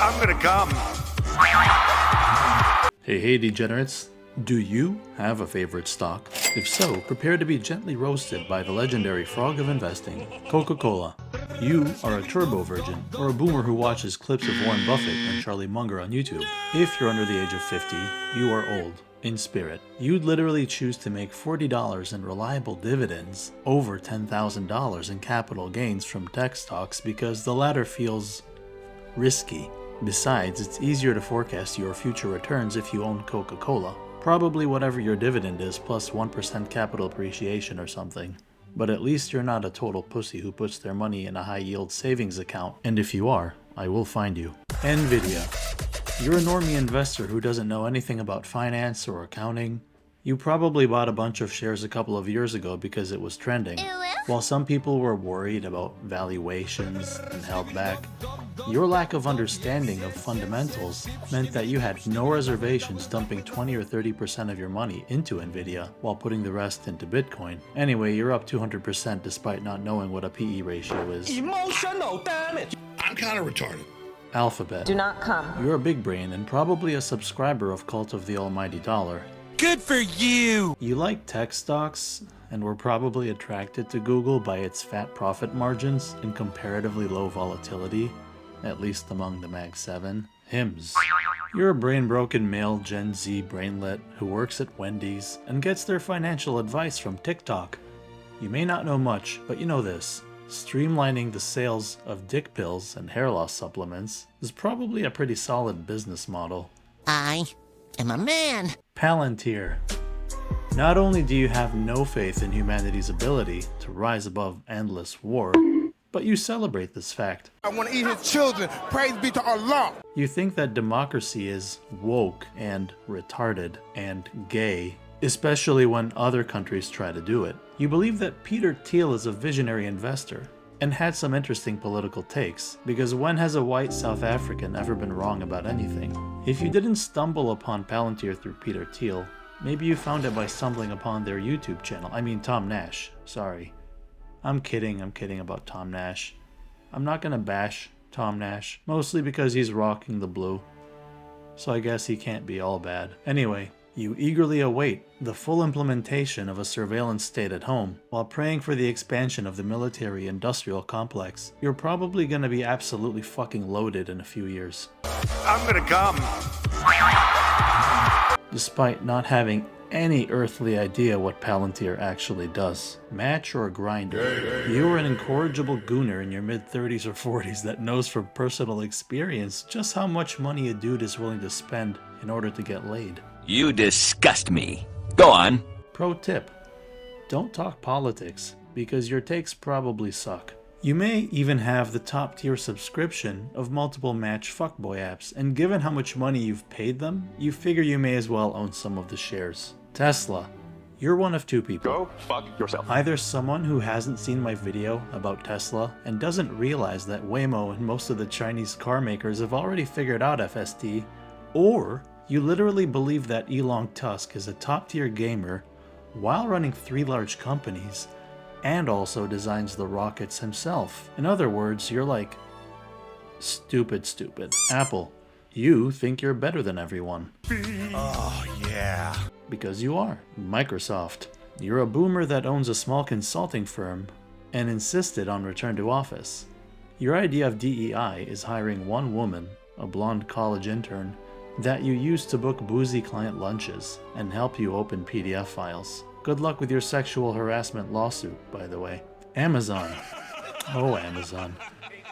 I'm gonna come. Hey degenerates, do you have a favorite stock? If so, prepare to be gently roasted by the legendary frog of investing, Coca-Cola. You are a turbo virgin, or a boomer who watches clips of Warren Buffett and Charlie Munger on YouTube. If you're under the age of 50, you are old. In spirit, you'd literally choose to make $40 in reliable dividends over $10,000 in capital gains from tech stocks because the latter feels risky. Besides, it's easier to forecast your future returns if you own Coca-Cola. Probably whatever your dividend is plus 1% capital appreciation or something. But at least you're not a total pussy who puts their money in a high-yield savings account. And if you are, I will find you. Nvidia. You're a normie investor who doesn't know anything about finance or accounting. You probably bought a bunch of shares a couple of years ago because it was trending. While some people were worried about valuations and held back, your lack of understanding of fundamentals meant that you had no reservations dumping 20 or 30% of your money into Nvidia while putting the rest into Bitcoin. Anyway, you're up 200% despite not knowing what a PE ratio is. Emotional damage. I'm kind of retarded. Alphabet. Do not come. You're a big brain and probably a subscriber of Cult of the Almighty Dollar. Good for you. You like tech stocks and were probably attracted to Google by its fat profit margins and comparatively low volatility, at least among the Mag 7. HIMS. You're a brain-broken male Gen Z brainlet who works at Wendy's and gets their financial advice from TikTok. You may not know much, but you know this. Streamlining the sales of dick pills and hair loss supplements is probably a pretty solid business model. I am a man. Palantir. Not only do you have no faith in humanity's ability to rise above endless war, but you celebrate this fact. I want to eat his children. Praise be to Allah. You think that democracy is woke and retarded and gay, especially when other countries try to do it. You believe that Peter Thiel is a visionary investor and had some interesting political takes, because when has a white South African ever been wrong about anything? If you didn't stumble upon Palantir through Peter Thiel, maybe you found it by stumbling upon their YouTube channel. I mean Tom Nash, sorry. I'm kidding about Tom Nash. I'm not gonna bash Tom Nash, mostly because he's rocking the blue. So I guess he can't be all bad. Anyway, you eagerly await the full implementation of a surveillance state at home, while praying for the expansion of the military-industrial complex. You're probably gonna be absolutely fucking loaded in a few years. I'm gonna come. Despite not having any earthly idea what Palantir actually does. Match or grinder. You're an incorrigible gooner in your mid-30s or 40s that knows from personal experience just how much money a dude is willing to spend in order to get laid. You disgust me. Go on. Pro tip: don't talk politics, because your takes probably suck. You may even have the top tier subscription of multiple Match fuckboy apps, and given how much money you've paid them, you figure you may as well own some of the shares. Tesla. You're one of two people. Go fuck yourself. Either someone who hasn't seen my video about Tesla and doesn't realize that Waymo and most of the Chinese car makers have already figured out FSD, or you literally believe that Elon Musk is a top-tier gamer while running 3 large companies and also designs the rockets himself. In other words, you're like, stupid. Apple, you think you're better than everyone. Oh, yeah. Because you are. Microsoft. You're a boomer that owns a small consulting firm and insisted on return to office. Your idea of DEI is hiring one woman, a blonde college intern, that you use to book boozy client lunches and help you open PDF files. Good luck with your sexual harassment lawsuit, by the way. Amazon. Oh, Amazon.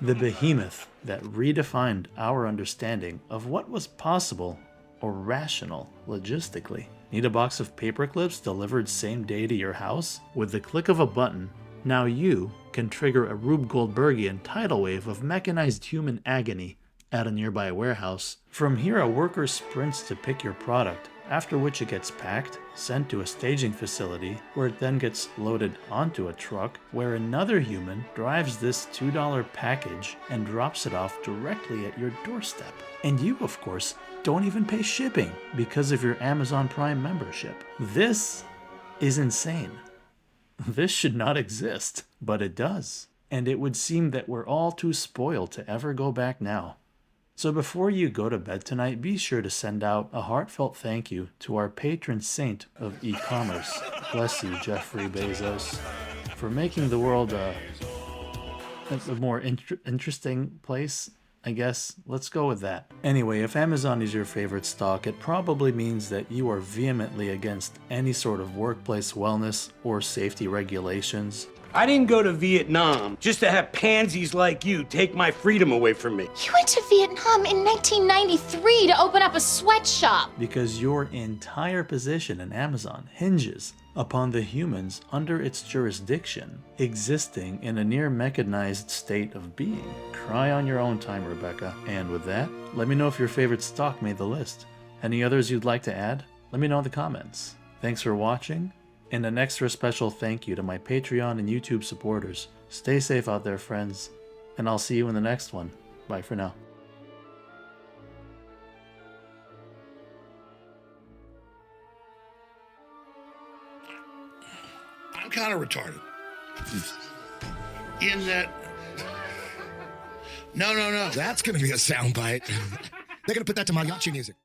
The behemoth that redefined our understanding of what was possible or rational logistically. Need a box of paper clips delivered same day to your house? With the click of a button, now you can trigger a Rube Goldbergian tidal wave of mechanized human agony at a nearby warehouse. From here, a worker sprints to pick your product, after which it gets packed, sent to a staging facility, where it then gets loaded onto a truck, where another human drives this $2 package and drops it off directly at your doorstep. And you, of course, don't even pay shipping because of your Amazon Prime membership. This is insane. This should not exist, but it does. And it would seem that we're all too spoiled to ever go back now. So before you go to bed tonight, be sure to send out a heartfelt thank you to our patron saint of e-commerce. Bless you, Jeffrey Bezos, for making the world a more interesting place, I guess. Let's go with that. Anyway, if Amazon is your favorite stock, it probably means that you are vehemently against any sort of workplace wellness or safety regulations. I didn't go to Vietnam just to have pansies like you take my freedom away from me. You went to Vietnam in 1993 to open up a sweatshop. Because your entire position in Amazon hinges upon the humans under its jurisdiction existing in a near mechanized state of being. Cry on your own time, Rebecca. And with that, let me know if your favorite stock made the list. Any others you'd like to add? Let me know in the comments. Thanks for watching, and an extra special thank you to my Patreon and YouTube supporters. Stay safe out there, friends, and I'll see you in the next one. Bye for now. I'm kind of retarded. In that. No. That's going to be a soundbite. They're going to put that to mariachi music.